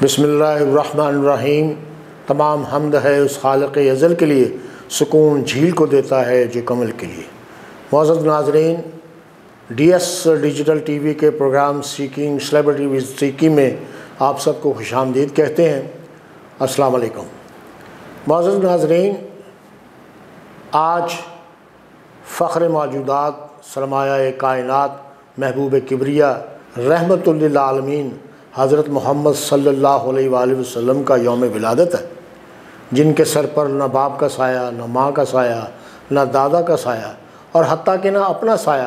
بسم اللہ الرحمن الرحیم۔ تمام حمد ہے اس خالق ازل کے لیے، سکون جھیل کو دیتا ہے جو کمل کے لیے۔ معزز ناظرین، D S digital T V کے programme seeking celebrity with Siki میں آپ سب کو خوش آمدید کہتے ہیں۔ السلام علیکم۔ معزز ناظرین، آج فخر موجودات، سرمایہ کائنات، محبوب کبریا، رحمت للعالمین حضرت محمد صلی اللہ علیہ وآلہ وسلم کا یوم ولادت ہے، جن کے سر پر نہ باپ کا سایہ، نہ ماں کا سایہ، نہ دادا کا سایہ، اور حتیٰ کہ نہ اپنا سایہ،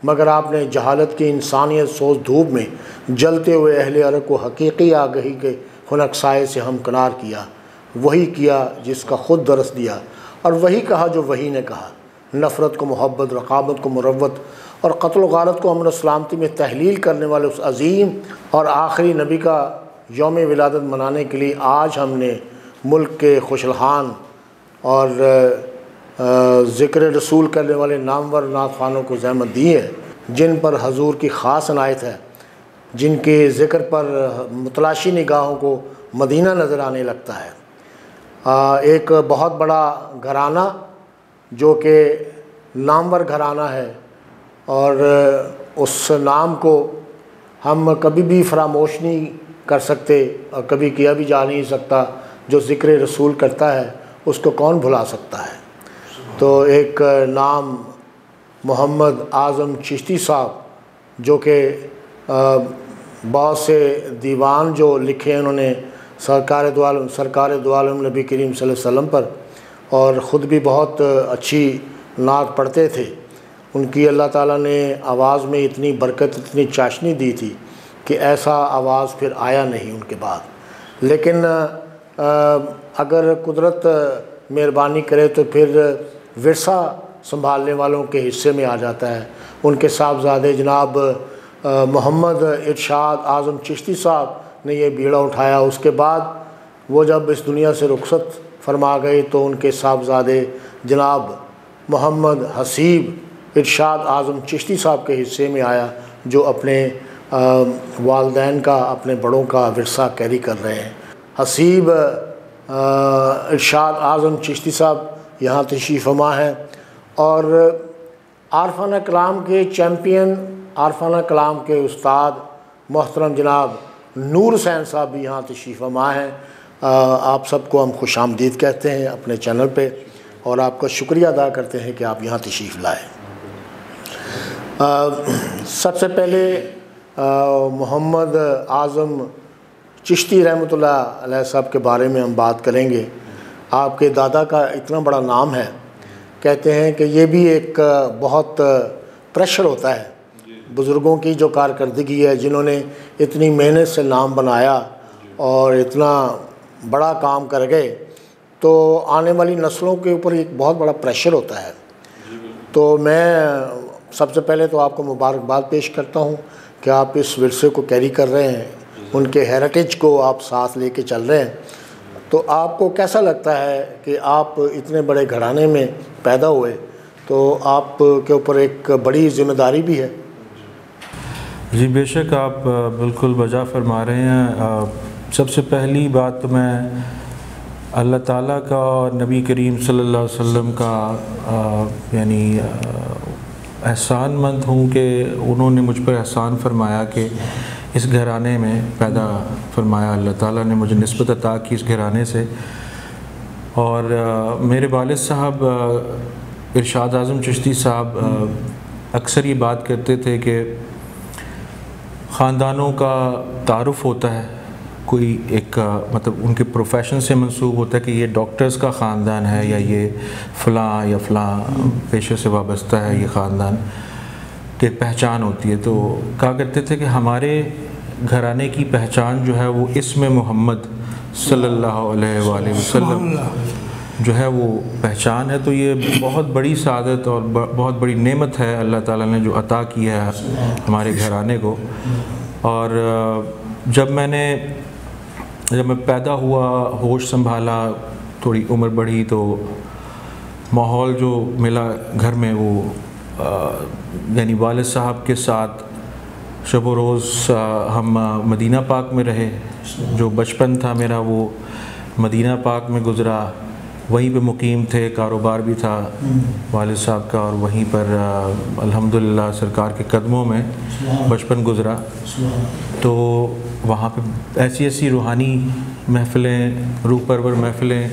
مگر آپ نے جہالت کی انسانیت سوز دھوپ میں جلتے ہوئے اہل عرب کو حقیقی آگہی کے خنک سائے سے ہمکنار کیا۔ وہی کیا جس کا خود درس دیا، اور وہی کہا جو وہی نے کہا۔ نفرت کو محبت، رقابت کو مروت، اور قتل و غارت کو امن و سلامتی میں تحلیل کرنے والے اس عظیم اور آخری نبی کا یوم ولادت منانے کے لیے آج ہم نے ملک کے خوشلحان اور ذکر رسول کرنے والے نامور نعت خوانوں کو زحمت دی ہے، جن پر حضور کی خاص عنایت ہے، جن کے ذکر پر متلاشی نگاہوں کو مدینہ نظر آنے لگتا ہے۔ ایک بہت بڑا گھرانہ جو کہ نامور گھرانہ ہے، اور اس نام کو ہم کبھی بھی فراموش نہیں کر سکتے اور کبھی کیا بھی جا نہیں سکتا۔ جو ذکر رسول کرتا ہے اس کو کون بھلا سکتا ہے؟ تو ایک نام محمد اعظم چشتی صاحب، جو کہ بہت سے دیوان جو لکھے انہوں نے سرکار دو عالم نبی کریم صلی اللہ علیہ وسلم پر، اور خود بھی بہت اچھی نعت پڑھتے تھے۔ ان کی اللہ تعالیٰ نے آواز میں اتنی برکت، اتنی چاشنی دی تھی کہ ایسا آواز پھر آیا نہیں ان کے بعد۔ لیکن اگر قدرت مہربانی کرے تو پھر ورثہ سنبھالنے والوں کے حصے میں آ جاتا ہے۔ ان کے صاحبزادے جناب محمد ارشاد اعظم چشتی صاحب نے یہ بیڑا اٹھایا۔ اس کے بعد وہ جب اس دنیا سے رخصت فرما گئے تو ان کے صاحبزادے جناب محمد حسیب ارشاد اعظم چشتی صاحب کے حصے میں آیا، جو اپنے والدین کا، اپنے بڑوں کا ورثہ کیری کر رہے ہیں۔ حسیب ارشاد اعظم چشتی صاحب یہاں تشریف فرما ہیں، اور عارفانہ کلام کے چیمپئن، عارفانہ کلام کے استاد محترم جناب نور حسین صاحب بھی یہاں تشریف فرما ہیں۔ آپ سب کو ہم خوش آمدید کہتے ہیں اپنے چینل پہ، اور آپ کا شکریہ ادا کرتے ہیں کہ آپ یہاں تشریف لائے۔ سب سے پہلے محمد اعظم چشتی رحمۃ اللہ علیہ صاحب کے بارے میں ہم بات کریں گے۔ آپ کے دادا کا اتنا بڑا نام ہے، کہتے ہیں کہ یہ بھی ایک بہت پریشر ہوتا ہے بزرگوں کی جو کارکردگی ہے، جنہوں نے اتنی محنت سے نام بنایا اور اتنا بڑا کام کر گئے، تو آنے والی نسلوں کے اوپر ایک بہت بڑا پریشر ہوتا ہے۔ تو میں سب سے پہلے تو آپ کو مبارکباد پیش کرتا ہوں کہ آپ اس ورثے کو کیری کر رہے ہیں، ان کے ہیریٹیج کو آپ ساتھ لے کے چل رہے ہیں۔ تو آپ کو کیسا لگتا ہے کہ آپ اتنے بڑے گھرانے میں پیدا ہوئے، تو آپ کے اوپر ایک بڑی ذمہ داری بھی ہے؟ جی بے شک، آپ بالکل بجا فرما رہے ہیں۔ سب سے پہلی بات تو میں اللہ تعالیٰ کا اور نبی کریم صلی اللہ علیہ وسلم کا یعنی احسان مند ہوں کہ انہوں نے مجھ پر احسان فرمایا کہ اس گھرانے میں پیدا فرمایا۔ اللہ تعالیٰ نے مجھے نسبت عطا کی اس گھرانے سے۔ اور میرے والد صاحب ارشاد اعظم چشتی صاحب اکثر یہ بات کرتے تھے کہ خاندانوں کا تعارف ہوتا ہے، کوئی ایک مطلب ان کے پروفیشن سے منسوب ہوتا ہے کہ یہ ڈاکٹرز کا خاندان ہے، یا یہ فلاں یا فلاں پیشے سے وابستہ ہے یہ خاندان، کہ پہچان ہوتی ہے۔ تو کہا کرتے تھے کہ ہمارے گھرانے کی پہچان جو ہے وہ اسم محمد صلی اللہ علیہ وآلہ وسلم جو ہے وہ پہچان ہے۔ تو یہ بہت بڑی سعادت اور بہت بڑی نعمت ہے اللہ تعالیٰ نے جو عطا کی ہے ہمارے گھرانے کو۔ اور جب میں پیدا ہوا، ہوش سنبھالا، تھوڑی عمر بڑھی، تو ماحول جو ملا گھر میں وہ یعنی والد صاحب کے ساتھ شب و روز ہم مدینہ پاک میں رہے. جو بچپن تھا میرا وہ مدینہ پاک میں گزرا, وہیں پہ مقیم تھے, کاروبار بھی تھا والد صاحب کا, اور وہیں پر الحمدللہ سرکار کے قدموں میں بچپن گزرا. تو وہاں پہ ایسی ایسی روحانی محفلیں, روح پرور محفلیں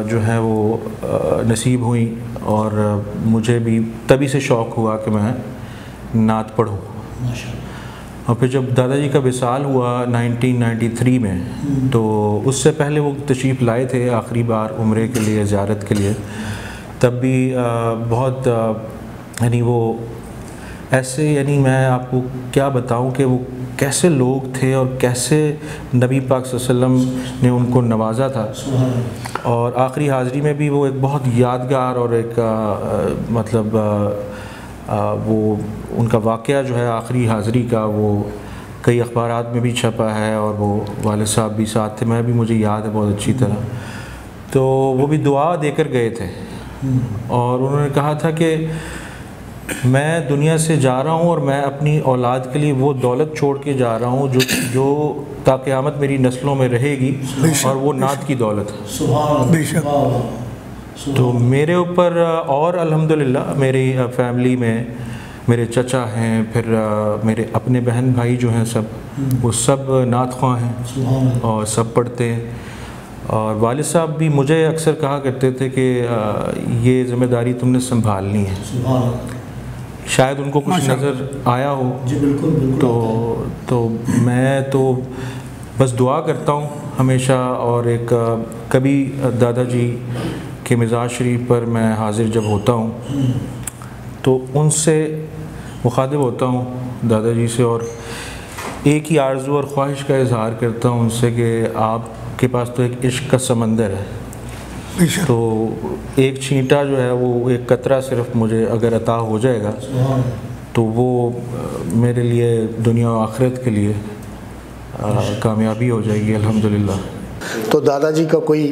جو ہیں وہ نصیب ہوئیں, اور مجھے بھی تبھی سے شوق ہوا کہ میں نعت پڑھوں. اور پھر جب دادا جی کا وصال ہوا 1993 میں, تو اس سے پہلے وہ تشریف لائے تھے آخری بار عمرے کے لیے, زیارت کے لیے. تب بھی بہت یعنی وہ ایسے, یعنی میں آپ کو کیا بتاؤں کہ وہ کیسے لوگ تھے اور کیسے نبی پاک صلی اللہ علیہ وسلم نے ان کو نوازا تھا. اور آخری حاضری میں بھی وہ ایک بہت یادگار اور ایک مطلب وہ ان کا واقعہ جو ہے آخری حاضری کا, وہ کئی اخبارات میں بھی چھپا ہے, اور وہ والد صاحب بھی ساتھ تھے, میں بھی, مجھے یاد ہے بہت اچھی طرح. تو وہ بھی دعا دے کر گئے تھے, اور انہوں نے کہا تھا کہ میں دنیا سے جا رہا ہوں اور میں اپنی اولاد کے لیے وہ دولت چھوڑ کے جا رہا ہوں جو تا قیامت میری نسلوں میں رہے گی, اور وہ نعت کی دولت ہے. تو میرے اوپر, اور الحمدللہ میری فیملی میں میرے چچا ہیں, پھر میرے اپنے بہن بھائی جو ہیں سب, وہ سب نعت خواں ہیں اور سب پڑھتے ہیں. اور والد صاحب بھی مجھے اکثر کہا کرتے تھے کہ یہ ذمہ داری تم نے سنبھالنی ہے. شاید ان کو کچھ نظر آیا ہو. تو میں تو بس دعا کرتا ہوں ہمیشہ. اور ایک کبھی دادا جی کے مزاج شریف پر میں حاضر جب ہوتا ہوں تو ان سے مخاطب ہوتا ہوں, دادا جی سے, اور ایک ہی آرزو اور خواہش کا اظہار کرتا ہوں ان سے کہ آپ کے پاس تو ایک عشق کا سمندر ہے, تو ایک چھینٹا جو ہے وہ, ایک قطرہ صرف مجھے اگر عطا ہو جائے گا تو وہ میرے لیے دنیا و آخرت کے لیے کامیابی ہو جائے گی الحمدللہ. تو دادا جی کا کوئی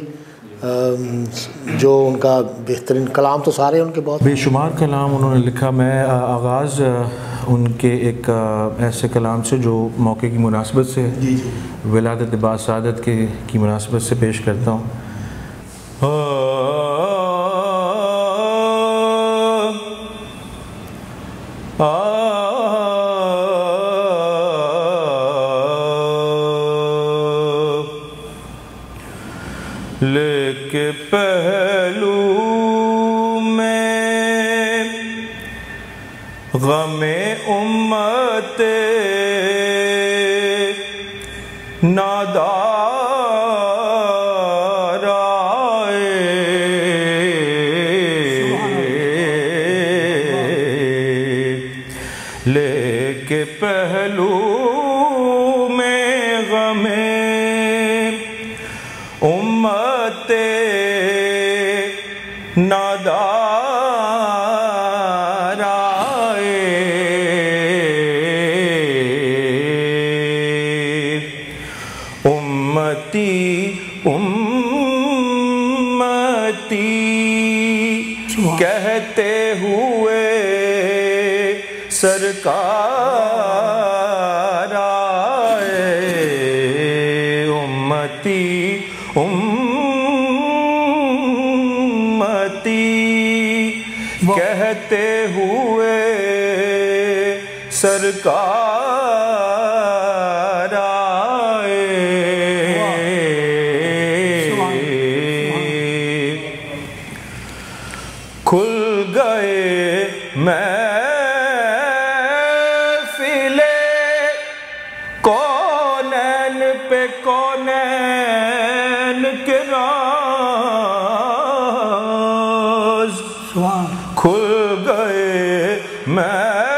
جو ان کا بہترین کلام, تو سارے ان کے بہت بے شمار کلام انہوں نے لکھا. میں آغاز ان کے ایک ایسے کلام سے جو موقع کی مناسبت سے ولادت با سعادت کی مناسبت سے پیش کرتا ہوں. لے کے پہلو میں غم امت نادار آئے, لے کے پہلو میں غم امت نادار آئے, امتی امتی کہتے ہوئے سرکار آئے, امتی کہتے ہوئے سرکار آئے. کھل گئے محفل کونین پہ کونین کے راز, کھل گئے محفل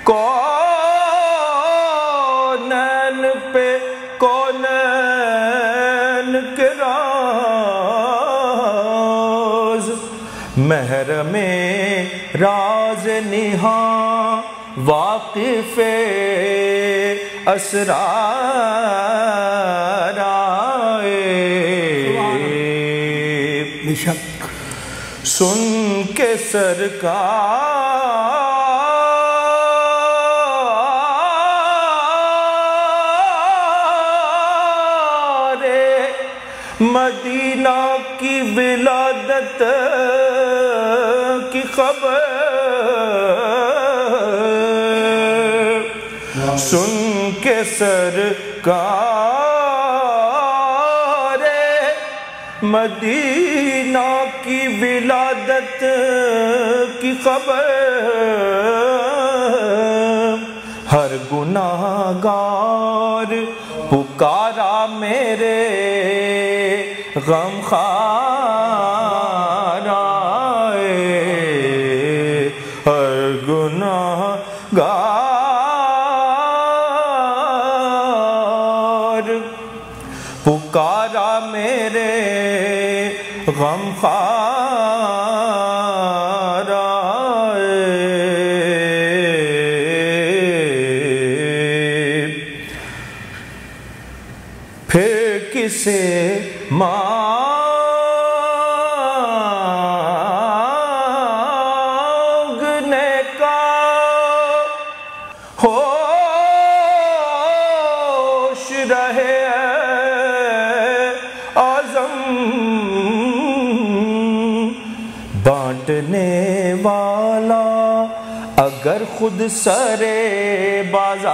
کونین پہ کونین کے راز, محرم راز نہاں واقف اسرار آئے. سن کے سرکار مدینہ کی ولادت کی خبر سن کے سرکار مدینہ کی ولادت کی خبر ہر گناہگار پکارا میرے غم خوار آئے ہر گناہگار پکارا میرے غم خوار آئے پھر کسے مانگنے کا ہوش رہے عزم بانٹنے والا اگر خود سرے بازار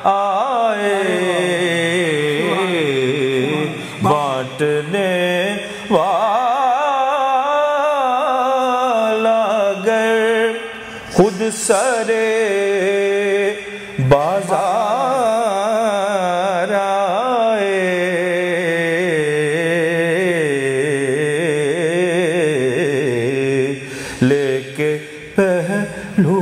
آئے بانٹنے والا اگر خود سرے بازار آئے لے کے پہلو